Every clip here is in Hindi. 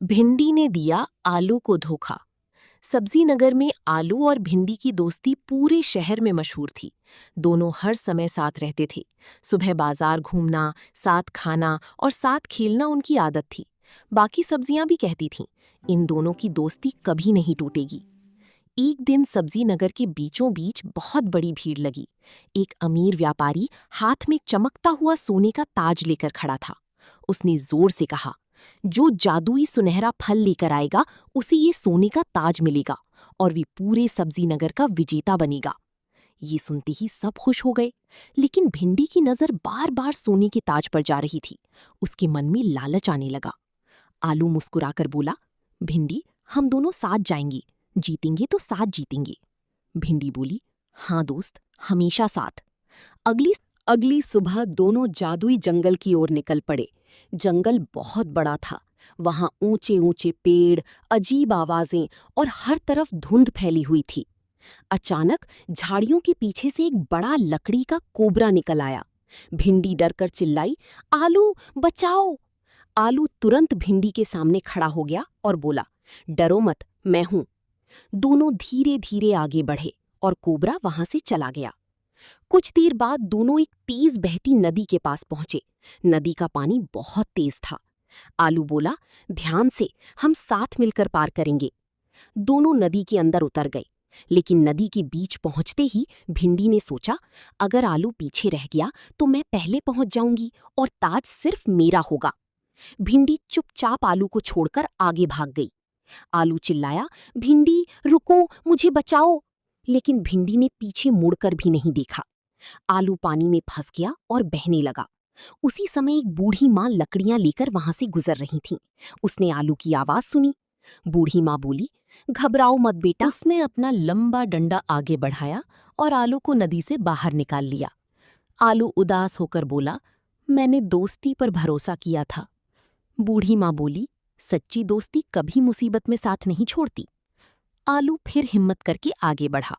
भिंडी ने दिया आलू को धोखा। सब्जी नगर में आलू और भिंडी की दोस्ती पूरे शहर में मशहूर थी। दोनों हर समय साथ रहते थे। सुबह बाजार घूमना, साथ खाना और साथ खेलना उनकी आदत थी। बाकी सब्जियां भी कहती थीं, इन दोनों की दोस्ती कभी नहीं टूटेगी। एक दिन सब्जी नगर के बीचों बीच बहुत बड़ी भीड़ लगी। एक अमीर व्यापारी हाथ में चमकता हुआ सोने का ताज लेकर खड़ा था। उसने जोर से कहा, जो जादुई सुनहरा फल लेकर आएगा उसे ये सोने का ताज मिलेगा और वे पूरे सब्जी नगर का विजेता बनेगा। ये सुनते ही सब खुश हो गए, लेकिन भिंडी की नजर बार बार सोने के ताज पर जा रही थी। उसके मन में लालच आने लगा। आलू मुस्कुराकर बोला, भिंडी, हम दोनों साथ जाएंगे, जीतेंगे तो साथ जीतेंगे। भिंडी बोली, हाँ दोस्त, हमेशा साथ। अगली अगली सुबह दोनों जादुई जंगल की ओर निकल पड़े। जंगल बहुत बड़ा था। वहां ऊंचे ऊंचे पेड़, अजीब आवाजें और हर तरफ धुंध फैली हुई थी। अचानक झाड़ियों के पीछे से एक बड़ा लकड़ी का कोबरा निकल आया। भिंडी डरकर चिल्लाई, आलू बचाओ। आलू तुरंत भिंडी के सामने खड़ा हो गया और बोला, डरो मत, मैं हूं। दोनों धीरे धीरे आगे बढ़े और कोबरा वहां से चला गया। कुछ देर बाद दोनों एक तेज बहती नदी के पास पहुंचे। नदी का पानी बहुत तेज था। आलू बोला, ध्यान से, हम साथ मिलकर पार करेंगे। दोनों नदी के अंदर उतर गए, लेकिन नदी के बीच पहुंचते ही भिंडी ने सोचा, अगर आलू पीछे रह गया तो मैं पहले पहुंच जाऊंगी और ताज सिर्फ मेरा होगा। भिंडी चुपचाप आलू को छोड़कर आगे भाग गई। आलू चिल्लाया, भिंडी रुको, मुझे बचाओ। लेकिन भिंडी ने पीछे मुड़कर भी नहीं देखा। आलू पानी में फंस गया और बहने लगा। उसी समय एक बूढ़ी माँ लकड़ियां लेकर वहां से गुजर रही थीं। उसने आलू की आवाज सुनी। बूढ़ी माँ बोली, घबराओ मत बेटा। उसने अपना लंबा डंडा आगे बढ़ाया और आलू को नदी से बाहर निकाल लिया। आलू उदास होकर बोला, मैंने दोस्ती पर भरोसा किया था। बूढ़ी माँ बोली, सच्ची दोस्ती कभी मुसीबत में साथ नहीं छोड़ती। आलू फिर हिम्मत करके आगे बढ़ा।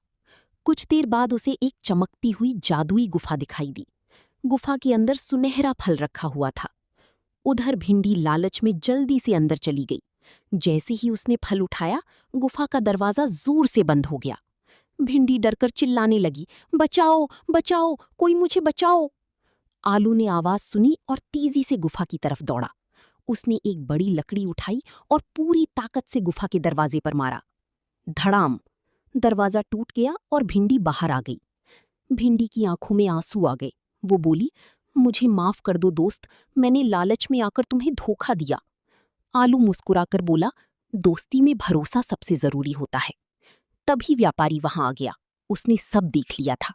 कुछ देर बाद उसे एक चमकती हुई जादुई गुफा दिखाई दी। गुफा के अंदर सुनहरा फल रखा हुआ था। उधर भिंडी लालच में जल्दी से अंदर चली गई। जैसे ही उसने फल उठाया, गुफा का दरवाजा जोर से बंद हो गया। भिंडी डरकर चिल्लाने लगी, बचाओ बचाओ, कोई मुझे बचाओ। आलू ने आवाज सुनी और तेजी से गुफा की तरफ दौड़ा। उसने एक बड़ी लकड़ी उठाई और पूरी ताकत से गुफा के दरवाजे पर मारा। धड़ाम! दरवाजा टूट गया और भिंडी बाहर आ गई। भिंडी की आंखों में आंसू आ गए। वो बोली, मुझे माफ कर दो दोस्त, मैंने लालच में आकर तुम्हें धोखा दिया। आलू मुस्कुराकर बोला, दोस्ती में भरोसा सबसे जरूरी होता है। तभी व्यापारी वहां आ गया। उसने सब देख लिया था।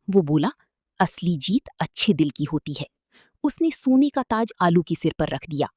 वो बोला, असली जीत अच्छे दिल की होती है। उसने सोने का ताज आलू के सिर पर रख दिया।